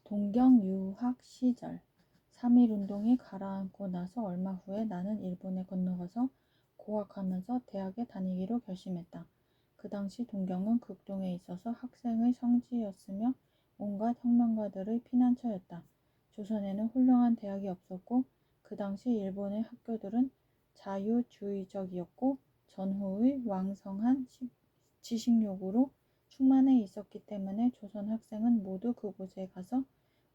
동경 유학 시절 3.1 운동이 가라앉고 나서 얼마 후에 나는 일본에 건너가서 고학하면서 대학에 다니기로 결심했다. 그 당시 동경은 극동에 있어서 학생의 성지였으며 온갖 혁명가들의 피난처였다. 조선에는 훌륭한 대학이 없었고 그 당시 일본의 학교들은 자유주의적이었고 전후의 왕성한 지식욕으로 충만해 있었기 때문에 조선 학생은 모두 그곳에 가서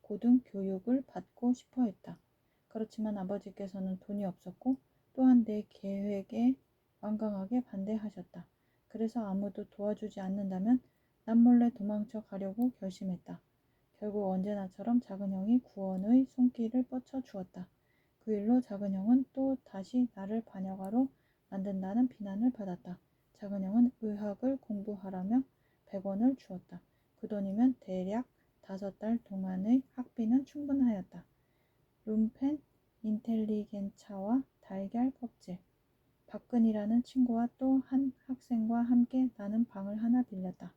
고등 교육을 받고 싶어 했다. 그렇지만 아버지께서는 돈이 없었고 또한 내 계획에 완강하게 반대하셨다. 그래서 아무도 도와주지 않는다면 남몰래 도망쳐 가려고 결심했다. 결국 언제나처럼 작은 형이 구원의 손길을 뻗쳐 주었다. 그 일로 작은 형은 또 다시 나를 반역아로 만든다는 비난을 받았다. 작은 형은 의학을 공부하라며 100원을 주었다. 그 돈이면 대략 5달 동안의 학비는 충분하였다. 룸펜, 인텔리겐차와 달걀 껍질. 박근이라는 친구와 또 한 학생과 함께 나는 방을 하나 빌렸다.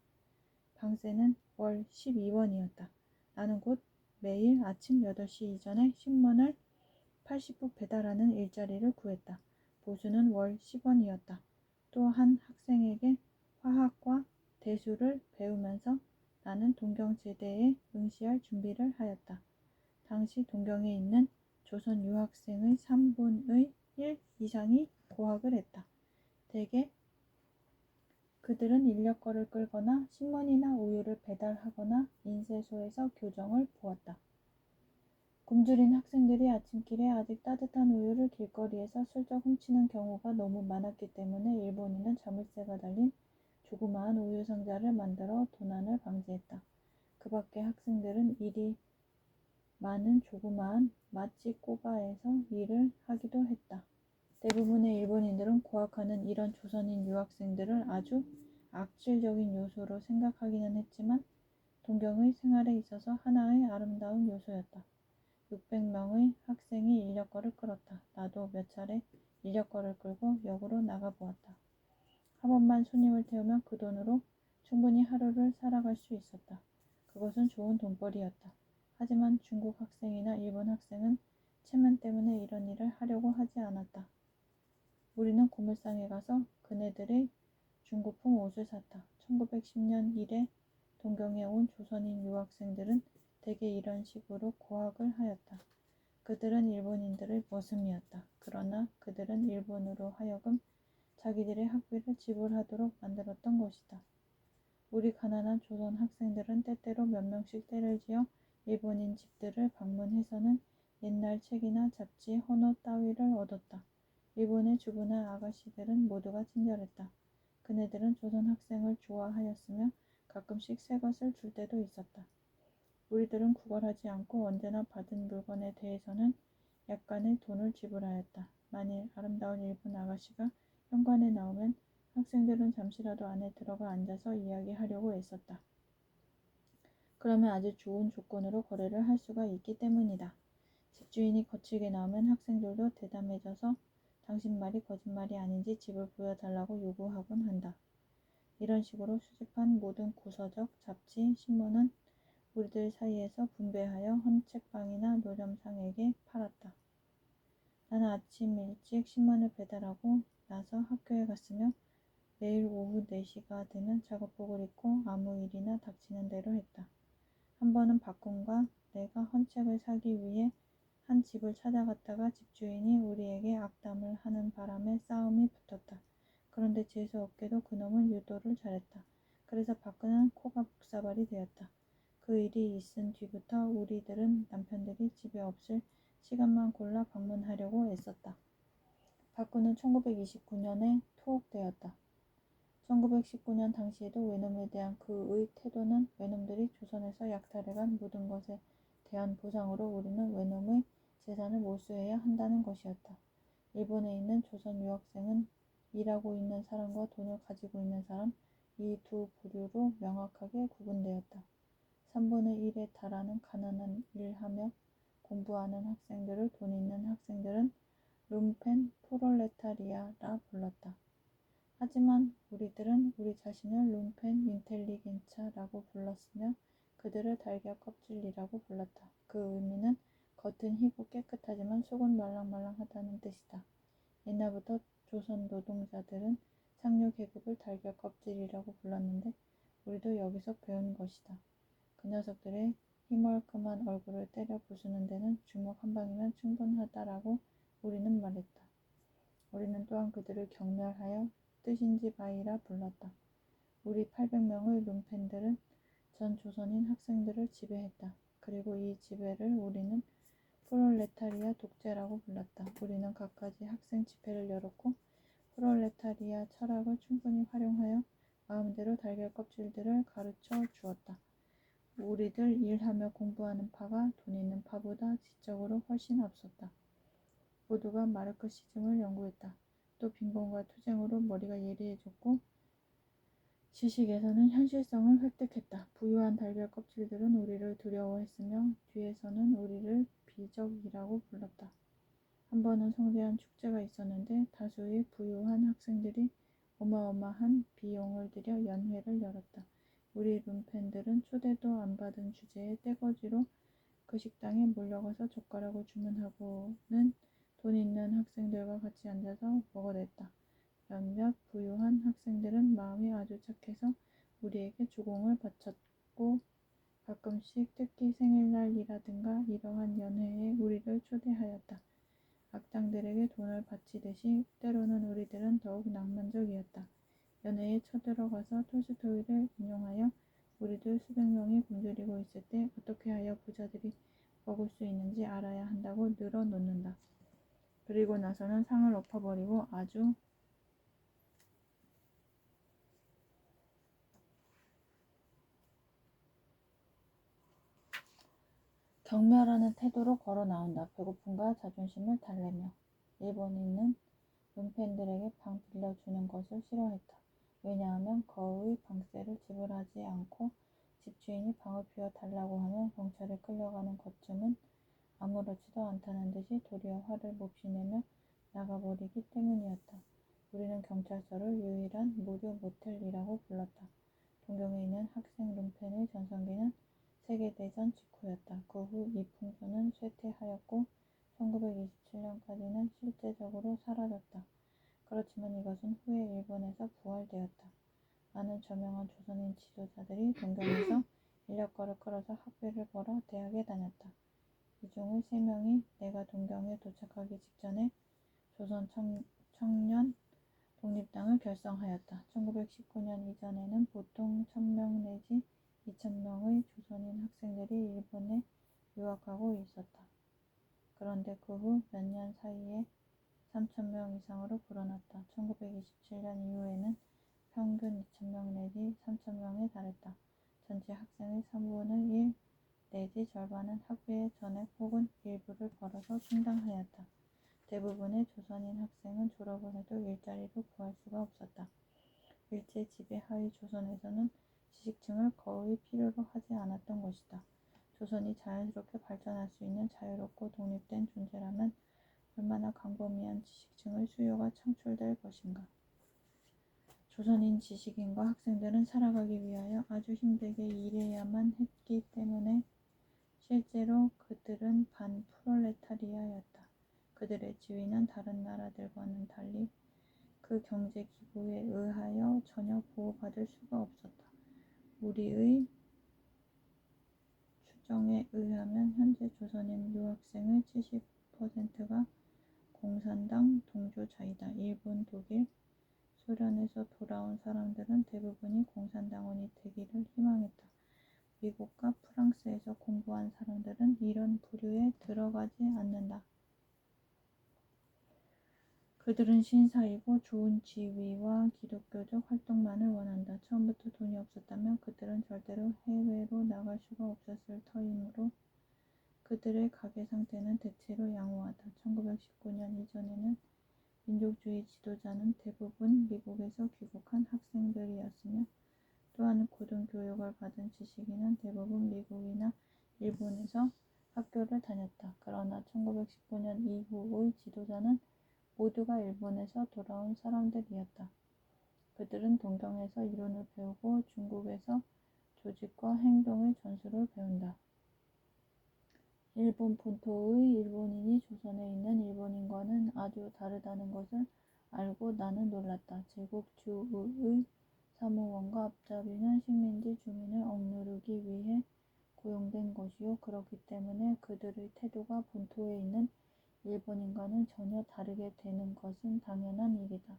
방세는 월 12원이었다. 나는 곧 매일 아침 8시 이전에 신문을 80부 배달하는 일자리를 구했다. 보수는 월 10원이었다. 또 한 학생에게 화학과 대수를 배우면서 나는 동경제대에 응시할 준비를 하였다. 당시 동경에 있는 조선 유학생의 3분의 1 이상이 고학을 했다. 대개 그들은 인력거를 끌거나 신문이나 우유를 배달하거나 인쇄소에서 교정을 보았다. 굶주린 학생들이 아침길에 아직 따뜻한 우유를 길거리에서 슬쩍 훔치는 경우가 너무 많았기 때문에 일본인은 자물쇠가 달린 조그마한 우유 상자를 만들어 도난을 방지했다. 그 밖에 학생들은 일이 많은 조그마한 맛집 꼬바에서 일을 하기도 했다. 대부분의 일본인들은 고학하는 이런 조선인 유학생들을 아주 악질적인 요소로 생각하기는 했지만 동경의 생활에 있어서 하나의 아름다운 요소였다. 600명의 학생이 인력거를 끌었다. 나도 몇 차례 인력거를 끌고 역으로 나가보았다. 한 번만 손님을 태우면 그 돈으로 충분히 하루를 살아갈 수 있었다. 그것은 좋은 돈벌이였다. 하지만 중국 학생이나 일본 학생은 체면 때문에 이런 일을 하려고 하지 않았다. 우리는 고물상에 가서 그네들의 중고품 옷을 샀다. 1910년 이래 동경에 온 조선인 유학생들은 대개 이런 식으로 고학을 하였다. 그들은 일본인들의 머슴이었다. 그러나 그들은 일본으로 하여금 자기들의 학비를 지불하도록 만들었던 것이다. 우리 가난한 조선 학생들은 때때로 몇 명씩 때를 지어 일본인 집들을 방문해서는 옛날 책이나 잡지, 헌옷 따위를 얻었다. 일본의 주부나 아가씨들은 모두가 친절했다. 그네들은 조선 학생을 좋아하였으며 가끔씩 새 것을 줄 때도 있었다. 우리들은 구걸하지 않고 언제나 받은 물건에 대해서는 약간의 돈을 지불하였다. 만일 아름다운 일본 아가씨가 현관에 나오면 학생들은 잠시라도 안에 들어가 앉아서 이야기하려고 애썼다. 그러면 아주 좋은 조건으로 거래를 할 수가 있기 때문이다. 집주인이 거칠게 나오면 학생들도 대담해져서 당신 말이 거짓말이 아닌지 집을 보여달라고 요구하곤 한다. 이런 식으로 수집한 모든 구서적, 잡지, 신문은 우리들 사이에서 분배하여 헌책방이나 노점상에게 팔았다. 나는 아침 일찍 신문을 배달하고 나서 학교에 갔으며 매일 오후 4시가 되면 작업복을 입고 아무 일이나 닥치는 대로 했다. 한 번은 박군과 내가 헌책을 사기 위해 한 집을 찾아갔다가 집주인이 우리에게 악담을 하는 바람에 싸움이 붙었다. 그런데 재수없게도 그놈은 유도를 잘했다. 그래서 박근은 코가 북사발이 되었다. 그 일이 있은 뒤부터 우리들은 남편들이 집에 없을 시간만 골라 방문하려고 애썼다. 박군은 1929년에 투옥되었다. 1919년 당시에도 외놈에 대한 그의 태도는 외놈들이 조선에서 약탈해간 모든 것에 대한 보상으로 우리는 외놈의 재산을 몰수해야 한다는 것이었다. 일본에 있는 조선 유학생은 일하고 있는 사람과 돈을 가지고 있는 사람, 이 두 부류로 명확하게 구분되었다. 3분의 1에 달하는 가난한 일하며 공부하는 학생들을 돈 있는 학생들은 룸펜 프롤레타리아라 불렀다. 하지만 우리들은 우리 자신을 룸펜 인텔리겐차라고 불렀으며 그들을 달걀 껍질이라고 불렀다. 그 의미는 겉은 희고 깨끗하지만 속은 말랑말랑하다는 뜻이다. 옛날부터 조선 노동자들은 상류 계급을 달걀 껍질이라고 불렀는데 우리도 여기서 배운 것이다. 그 녀석들의 희멀끔한 얼굴을 때려 부수는 데는 주먹 한 방이면 충분하다라고 우리는 말했다. 우리는 또한 그들을 경멸하여 뜻인지바이라 불렀다. 우리 800명의 룸펜들은 전 조선인 학생들을 지배했다. 그리고 이 지배를 우리는 프롤레타리아 독재라고 불렀다. 우리는 갖가지 학생 집회를 열었고 프롤레타리아 철학을 충분히 활용하여 마음대로 달걀 껍질들을 가르쳐 주었다. 우리들 일하며 공부하는 파가 돈 있는 파보다 지적으로 훨씬 앞섰다. 모두가 마르크시즘을 연구했다. 또 빈곤과 투쟁으로 머리가 예리해졌고 지식에서는 현실성을 획득했다. 부유한 달걀 껍질들은 우리를 두려워했으며 뒤에서는 우리를 비적이라고 불렀다. 한 번은 성대한 축제가 있었는데 다수의 부유한 학생들이 어마어마한 비용을 들여 연회를 열었다. 우리 룸펜들은 초대도 안 받은 주제에 떼거지로 그 식당에 몰려가서 젓가락을 주문하고는 돈 있는 학생들과 같이 앉아서 먹어댔다. 몇몇 부유한 학생들은 마음이 아주 착해서 우리에게 주공을 바쳤고 가끔씩 특히 생일날이라든가 이러한 연회에 우리를 초대하였다. 악당들에게 돈을 바치듯이 때로는 우리들은 더욱 낭만적이었다. 연회에 쳐들어가서 톨스토이를 인용하여 우리들 수백 명이 굶주리고 있을 때 어떻게 하여 부자들이 먹을 수 있는지 알아야 한다고 늘어놓는다. 그리고 나서는 상을 엎어버리고 아주 경멸하는 태도로 걸어 나온다. 배고픔과 자존심을 달래며. 일본인은 룸펜들에게 방 빌려주는 것을 싫어했다. 왜냐하면 거의 방세를 지불하지 않고 집주인이 방을 비워 달라고 하면 경찰에 끌려가는 것쯤은 아무렇지도 않다는 듯이 도리어 화를 몹시 내며 나가버리기 때문이었다. 우리는 경찰서를 유일한 무료 모텔이라고 불렀다. 동경에 있는 학생 룸펜의 전성기는 세계대전 직후였다. 그 후 이 풍조는 쇠퇴하였고 1927년까지는 실제적으로 사라졌다. 그렇지만 이것은 후에 일본에서 부활되었다. 많은 저명한 조선인 지도자들이 동경에서 인력거를 끌어서 학비를 벌어 대학에 다녔다. 이 중의 3명이 내가 동경에 도착하기 직전에 조선 청년 독립당을 결성하였다. 1919년 이전에는 보통 1000명 내지 2000명의 조선인 학생들이 일본에 유학하고 있었다. 그런데 그 후 몇 년 사이에 3000명 이상으로 불어났다. 1927년 이후에는 평균 2000명 내지 3000명에 달했다. 전체 학생의 3분의 1 내지 절반은 학비의 전액 혹은 일부를 벌어서 충당하였다. 대부분의 조선인 학생은 졸업을 해도 일자리를 구할 수가 없었다. 일제 지배 하의 조선에서는 지식층을 거의 필요로 하지 않았던 것이다. 조선이 자연스럽게 발전할 수 있는 자유롭고 독립된 존재라면 얼마나 광범위한 지식층의 수요가 창출될 것인가. 조선인 지식인과 학생들은 살아가기 위하여 아주 힘들게 일해야만 했기 때문에 실제로 그들은 반프롤레타리아였다. 그들의 지위는 다른 나라들과는 달리 그 경제기구에 의하여 전혀 보호받을 수가 없었다. 우리의 추정에 의하면 현재 조선인 유학생의 70%가 공산당 동조자이다. 일본, 독일, 소련에서 돌아온 사람들은 대부분이 공산당원이 되기를 희망했다. 미국과 프랑스에서 공부한 사람들은 이런 부류에 들어가지 않는다. 그들은 신사이고 좋은 지위와 기독교적 활동만을 원한다. 처음부터 돈이 없었다면 그들은 절대로 해외로 나갈 수가 없었을 터이므로 그들의 가계 상태는 대체로 양호하다. 1919년 이전에는 민족주의 지도자는 대부분 미국에서 귀국한 학생들이었으며 또한 고등교육을 받은 지식인은 대부분 미국이나 일본에서 학교를 다녔다. 그러나 1919년 이후의 지도자는 모두가 일본에서 돌아온 사람들이었다. 그들은 동경에서 이론을 배우고 중국에서 조직과 행동의 전술을 배운다. 일본 본토의 일본인이 조선에 있는 일본인과는 아주 다르다는 것을 알고 나는 놀랐다. 제국주의의 사무원과 앞잡이는 식민지 주민을 억누르기 위해 고용된 것이요. 그렇기 때문에 그들의 태도가 본토에 있는 일본인과는 전혀 다르게 되는 것은 당연한 일이다.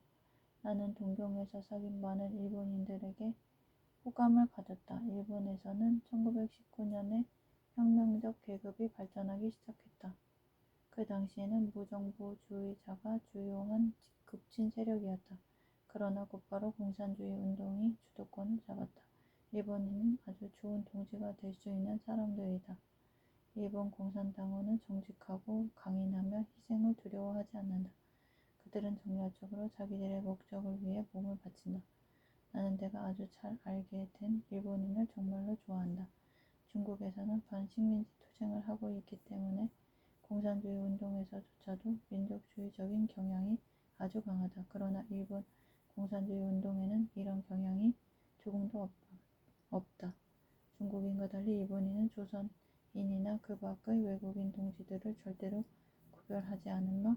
나는 동경에서 사귄 많은 일본인들에게 호감을 가졌다. 일본에서는 1919년에 혁명적 계급이 발전하기 시작했다. 그 당시에는 무정부주의자가 주요한 급진 세력이었다. 그러나 곧바로 공산주의 운동이 주도권을 잡았다. 일본인은 아주 좋은 동지가 될 수 있는 사람들이다. 일본 공산당원은 정직하고 강인하며 희생을 두려워하지 않는다. 그들은 정열적으로 자기들의 목적을 위해 몸을 바친다. 나는 내가 아주 잘 알게 된 일본인을 정말로 좋아한다. 중국에서는 반식민지 투쟁을 하고 있기 때문에 공산주의 운동에서조차도 민족주의적인 경향이 아주 강하다. 그러나 일본 공산주의 운동에는 이런 경향이 조금도 없다. 중국인과 달리 일본인은 조선인이나 그 밖의 외국인 동지들을 절대로 구별하지 않으며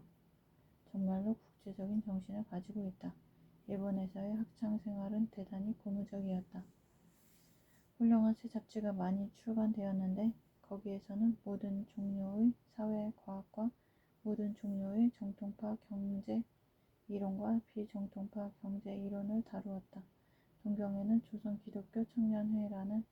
정말로 국제적인 정신을 가지고 있다. 일본에서의 학창생활은 대단히 고무적이었다. 훌륭한 새 잡지가 많이 출간되었는데 거기에서는 모든 종류의 사회과학과 모든 종류의 정통파 경제 이론과 비정통파 경제 이론을 다루었다. 동경에는 조선 기독교 청년회라는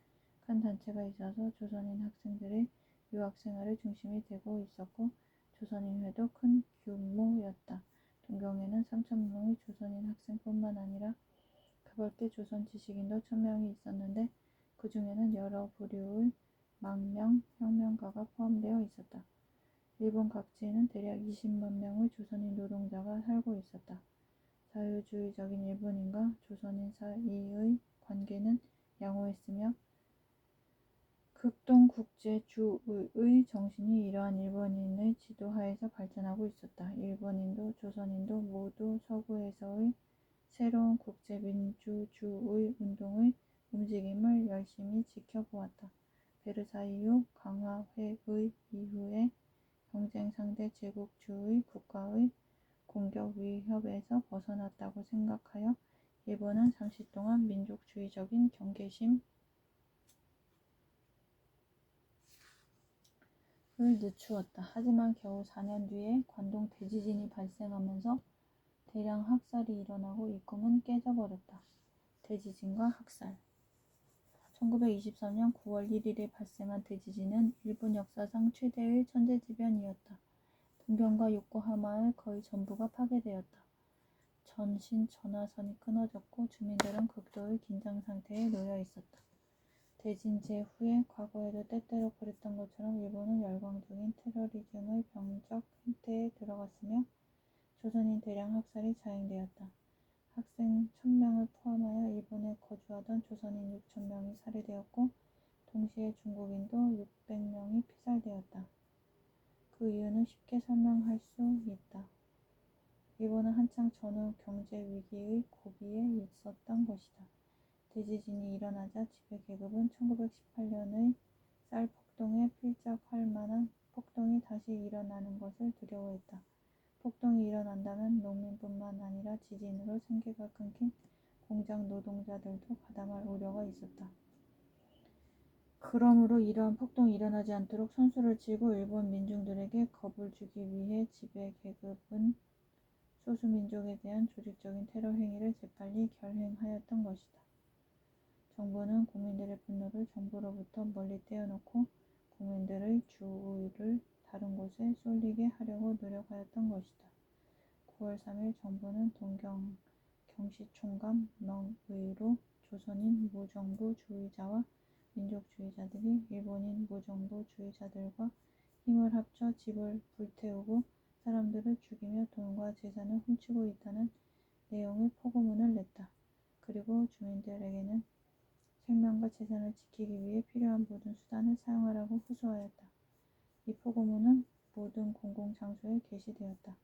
큰 단체가 있어서 조선인 학생들의 유학생활의 중심이 되고 있었고 조선인회도 큰 규모였다. 동경에는 3,000명의 조선인 학생뿐만 아니라 그 밖에 조선 지식인도 1,000명이 있었는데 그 중에는 여러 부류의 망명, 혁명가가 포함되어 있었다. 일본 각지에는 대략 20만 명의 조선인 노동자가 살고 있었다. 자유주의적인 일본인과 조선인 사이의 관계는 양호했으며 극동국제주의의 정신이 이러한 일본인의 지도하에서 발전하고 있었다. 일본인도 조선인도 모두 서구에서의 새로운 국제민주주의 운동의 움직임을 열심히 지켜보았다. 베르사유 강화회의 이후에 경쟁 상대 제국주의 국가의 공격 위협에서 벗어났다고 생각하여 일본은 잠시 동안 민족주의적인 경계심을 늦추었다. 하지만 겨우 4년 뒤에 관동 대지진이 발생하면서 대량 학살이 일어나고 이 꿈은 깨져버렸다. 대지진과 학살 1923년 9월 1일에 발생한 대지진은 일본 역사상 최대의 천재지변이었다. 동경과 요코하마의 거의 전부가 파괴되었다. 전신 전화선이 끊어졌고 주민들은 극도의 긴장 상태에 놓여 있었다. 대진제 후에 과거에도 때때로 그랬던 것처럼 일본은 열광 중인 테러리즘의 병적 행태에 들어갔으며 조선인 대량 학살이 자행되었다. 학생 1,000명을 포함하여 일본에 거주하던 조선인 6,000명이 살해되었고 동시에 중국인도 600명이 피살되었다. 그 이유는 쉽게 설명할 수 있다. 일본은 한창 전후 경제 위기의 고비에 있었던 것이다. 대지진이 일어나자 지배계급은 1918년의 쌀 폭동에 필적할 만한 폭동이 다시 일어나는 것을 두려워했다. 폭동이 일어난다면 농민뿐만 아니라 지진으로 생계가 끊긴 공장 노동자들도 가담할 우려가 있었다. 그러므로 이러한 폭동이 일어나지 않도록 선수를 치고 일본 민중들에게 겁을 주기 위해 지배계급은 소수민족에 대한 조직적인 테러 행위를 재빨리 결행하였던 것이다. 정부는 국민들의 분노를 정부로부터 멀리 떼어놓고 국민들의 주의를 다른 곳에 쏠리게 하려고 노력하였던 것이다. 9월 3일 정부는 동경 경시총감 명의로 조선인 무정부주의자와 민족주의자들이 일본인 무정부주의자들과 힘을 합쳐 집을 불태우고 사람들을 죽이며 돈과 재산을 훔치고 있다는 내용의 포고문을 냈다. 그리고 주민들에게는 생명과 재산을 지키기 위해 필요한 모든 수단을 사용하라고 호소하였다. 이 포고문은 모든 공공장소에 게시되었다.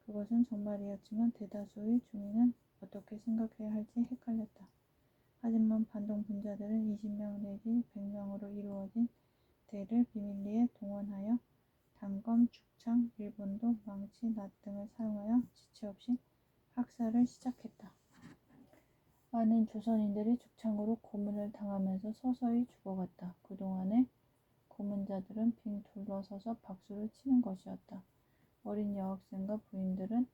그것은 정말이었지만 대다수의 주민은 어떻게 생각해야 할지 헷갈렸다. 하지만 반동 분자들은 20명 내지 100명으로 이루어진 대를 비밀리에 동원하여 단검, 죽창, 일본도, 망치, 낫 등을 사용하여 지체 없이 학살을 시작했다. 많은 조선인들이 죽창으로 고문을 당하면서 서서히 죽어갔다. 그동안에 고문자들은 빙 둘러서서 박수를 치는 것이었다. 어린 여학생과 부인들은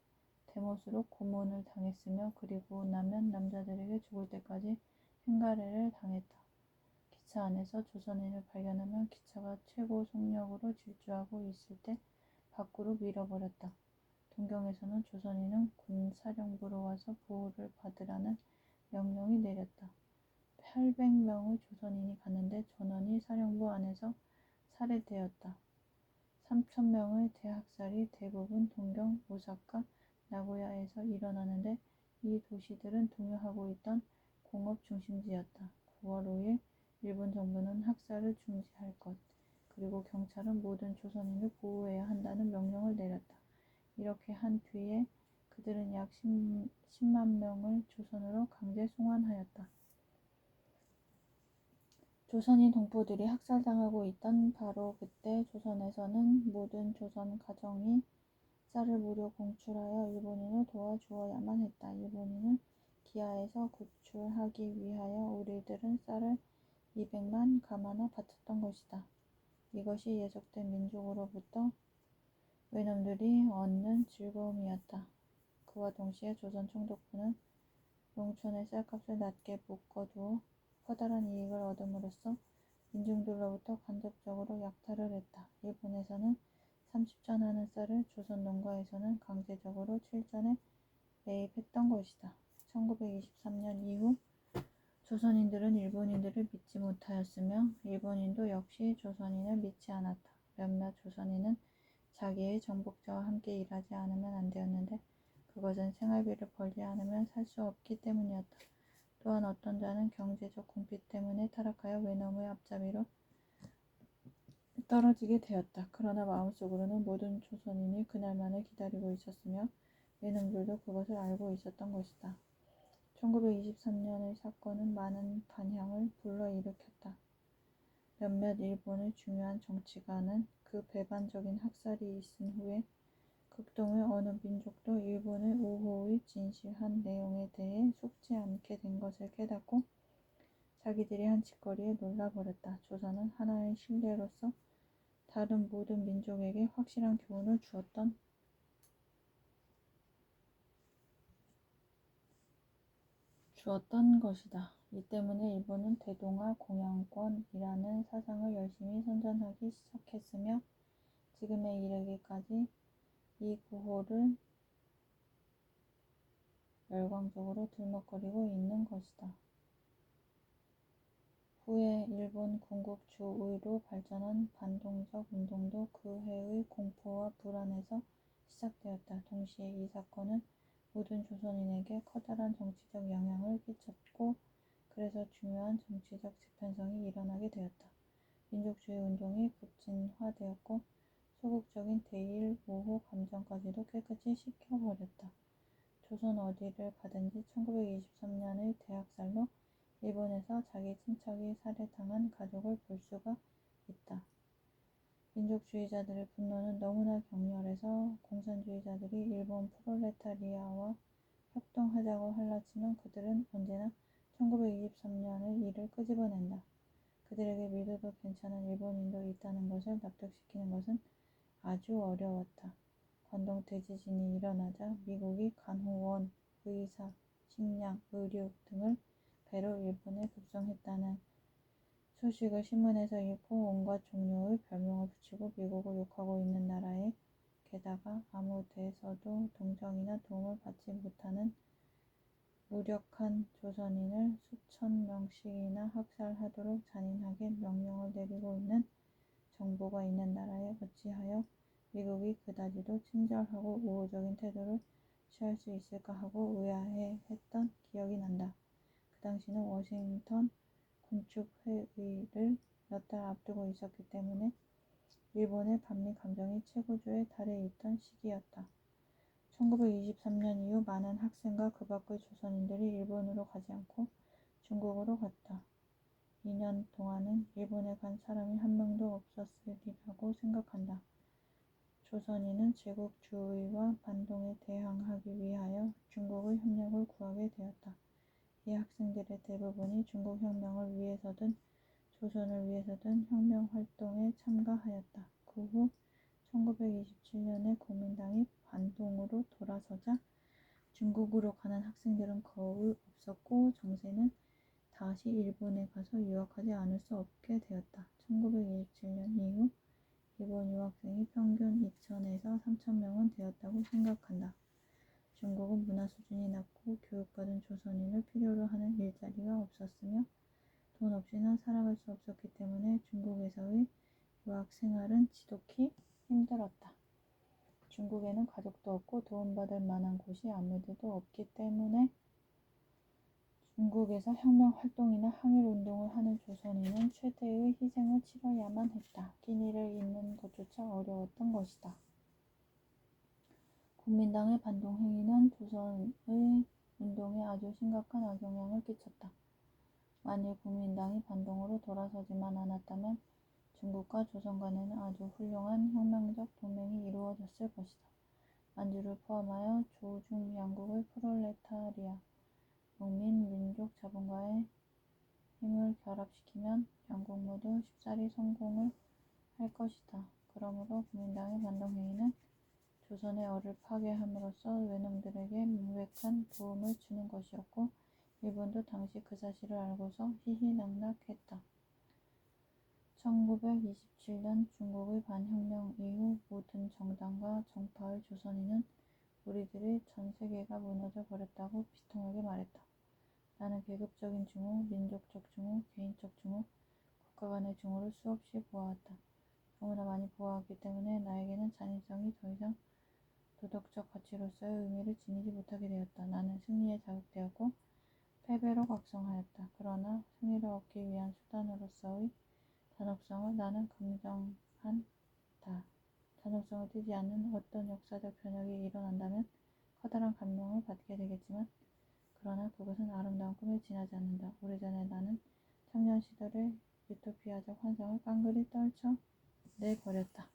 대못으로 고문을 당했으며 그리고 나면 남자들에게 죽을 때까지 행가래를 당했다. 기차 안에서 조선인을 발견하면 기차가 최고 속력으로 질주하고 있을 때 밖으로 밀어버렸다. 동경에서는 조선인은 군사령부로 와서 보호를 받으라는 명령이 내렸다. 800명의 조선인이 갔는데 전원이 사령부 안에서 살해되었다. 3000명의 대학살이 대부분 동경, 오사카, 나고야에서 일어나는데 이 도시들은 동요하고 있던 공업 중심지였다. 9월 5일 일본 정부는 학살을 중지할 것, 그리고 경찰은 모든 조선인을 보호해야 한다는 명령을 내렸다. 이렇게 한 뒤에 그들은 약 10만 명을 조선으로 강제 송환하였다. 조선인 동포들이 학살당하고 있던 바로 그때 조선에서는 모든 조선 가정이 쌀을 무료 공출하여 일본인을 도와주어야만 했다. 일본인을 기하에서 구출하기 위하여 우리들은 쌀을 200만 가마나 바쳤던 것이다. 이것이 예속된 민족으로부터 외놈들이 얻는 즐거움이었다. 그와 동시에 조선 총독부는 농촌의 쌀값을 낮게 묶어두어 커다란 이익을 얻음으로써 민중들로부터 간접적으로 약탈을 했다. 일본에서는 30전 하는 쌀을 조선 농가에서는 강제적으로 7전에 매입했던 것이다. 1923년 이후 조선인들은 일본인들을 믿지 못하였으며 일본인도 역시 조선인을 믿지 않았다. 몇몇 조선인은 자기의 정복자와 함께 일하지 않으면 안 되었는데 그것은 생활비를 벌지 않으면 살 수 없기 때문이었다. 또한 어떤 자는 경제적 궁핍 때문에 타락하여 외놈의 앞잡이로 떨어지게 되었다. 그러나 마음속으로는 모든 조선인이 그날만을 기다리고 있었으며 외놈들도 그것을 알고 있었던 것이다. 1923년의 사건은 많은 반향을 불러일으켰다. 몇몇 일본의 중요한 정치가는 그 배반적인 학살이 있은 후에 극동의 어느 민족도 일본의 우호의 진실한 내용에 대해 속지 않게 된 것을 깨닫고 자기들이 한 짓거리에 놀라버렸다. 조선은 하나의 신뢰로서 다른 모든 민족에게 확실한 교훈을 주었던 것이다. 이 때문에 일본은 대동아 공영권이라는 사상을 열심히 선전하기 시작했으며 지금에 이르기까지 이 구호를 열광적으로 들먹거리고 있는 것이다. 후에 일본 군국주의로 발전한 반동적 운동도 그 해의 공포와 불안에서 시작되었다. 동시에 이 사건은 모든 조선인에게 커다란 정치적 영향을 끼쳤고 그래서 중요한 정치적 재편성이 일어나게 되었다. 민족주의 운동이 급진화되었고 소극적인 대일 모호 감정까지도 깨끗이 식혀버렸다. 조선 어디를 가든지 1923년의 대학살로 일본에서 자기 친척이 살해당한 가족을 볼 수가 있다. 민족주의자들의 분노는 너무나 격렬해서 공산주의자들이 일본 프롤레타리아와 협동하자고 할라치면 그들은 언제나 1923년의 일을 끄집어낸다. 그들에게 믿어도 괜찮은 일본인도 있다는 것을 납득시키는 것은 아주 어려웠다. 관동 대지진이 일어나자 미국이 간호원, 의사, 식량, 의류 등을 배로 일본에 급송했다는 소식을 신문에서 읽고 온갖 종류의 별명을 붙이고 미국을 욕하고 있는 나라에 게다가 아무 데서도 동정이나 도움을 받지 못하는 무력한 조선인을 수천 명씩이나 학살하도록 잔인하게 명령을 내리고 있는 정부가 있는 나라에 어찌하여 미국이 그다지도 친절하고 우호적인 태도를 취할 수 있을까 하고 의아해했던 기억이 난다. 그 당시는 워싱턴 군축회의를 몇 달 앞두고 있었기 때문에 일본의 반미 감정이 최고조에 달해 있던 시기였다. 1923년 이후 많은 학생과 그 밖의 조선인들이 일본으로 가지 않고 중국으로 갔다. 2년 동안은 일본에 간 사람이 한 명도 없었으리라고 생각한다. 조선인은 제국 주의와 반동에 대항하기 위하여 중국의 협력을 구하게 되었다. 이 학생들의 대부분이 중국 혁명을 위해서든 조선을 위해서든 혁명 활동에 참가하였다. 그 후 1927년에 국민당이 반동으로 돌아서자 중국으로 가는 학생들은 거의 없었고 정세는 다시 일본에 가서 유학하지 않을 수 없게 되었다. 1927년 이후 일본 유학생이 평균 2,000에서 3,000명은 되었다고 생각한다. 중국은 문화 수준이 낮고 교육받은 조선인을 필요로 하는 일자리가 없었으며 돈 없이는 살아갈 수 없었기 때문에 중국에서의 유학 생활은 지독히 힘들었다. 중국에는 가족도 없고 도움받을 만한 곳이 아무데도 없기 때문에 중국에서 혁명 활동이나 항일 운동을 하는 조선인은 최대의 희생을 치러야만 했다. 끼니를 잇는 것조차 어려웠던 것이다. 국민당의 반동 행위는 조선의 운동에 아주 심각한 악영향을 끼쳤다. 만일 국민당이 반동으로 돌아서지만 않았다면 중국과 조선 간에는 아주 훌륭한 혁명적 동맹이 이루어졌을 것이다. 만주를 포함하여 조중 양국의 프롤레타리아, 농민, 민족, 자본가의 힘을 결합시키면 양국 모두 쉽사리 성공을 할 것이다. 그러므로 국민당의 반동행위는 조선의 어를 파괴함으로써 외놈들에게 명백한 도움을 주는 것이었고 일본도 당시 그 사실을 알고서 희희낙낙했다. 1927년 중국의 반혁명 이후 모든 정당과 정파의 조선인은 우리들의 전 세계가 무너져 버렸다고 비통하게 말했다. 나는 계급적인 증오, 민족적 증오, 개인적 증오, 국가 간의 증오를 수없이 보아왔다. 너무나 많이 보아왔기 때문에 나에게는 잔인성이 더 이상 도덕적 가치로서의 의미를 지니지 못하게 되었다. 나는 승리에 자극되었고 패배로 각성하였다. 그러나 승리를 얻기 위한 수단으로서의 단혹성을 나는 긍정한다. 단혹성을 띠지 않는 어떤 역사적 변혁이 일어난다면 커다란 감명을 받게 되겠지만 그러나 그것은 아름다운 꿈에 지나지 않는다. 오래전에 나는 청년 시절의 유토피아적 환상을 깡그리 떨쳐내버렸다.